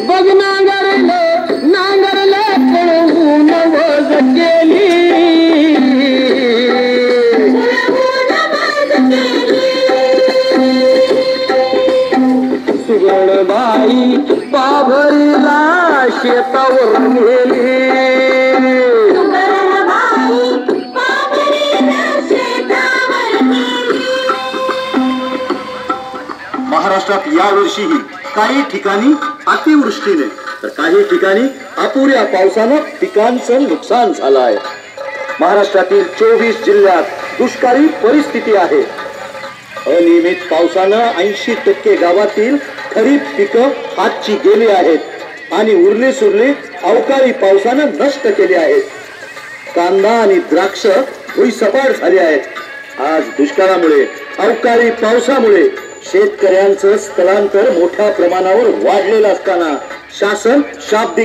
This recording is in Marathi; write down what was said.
बघ नांगरले पळवून वज केली सुगणबाई बाभरीला शेतावर नेली महाराष्ट्रात यावर्षीही काही ठिकाणी अतिवृष्टीने तर काही ठिकाणी अपुऱ्या पावसानं पिकांचं नुकसान झालं आहे. महाराष्ट्रातील 24 जिल्ह्यात दुष्काळी परिस्थिती आहे. अनियमित पावसानं 80% गावातील खरीप पिकं हातची गेली आहेत आणि उरली सुरली अवकाळी पावसानं नष्ट केली आहेत. कांदा आणि द्राक्ष भुईसपाट झाली आहेत. आज दुष्काळामुळे अवकाळी पावसामुळे शेतकऱ्यांचं स्थलांतर मोठ्या प्रमाणावर वाढलेलं असताना शासन शाब्दिक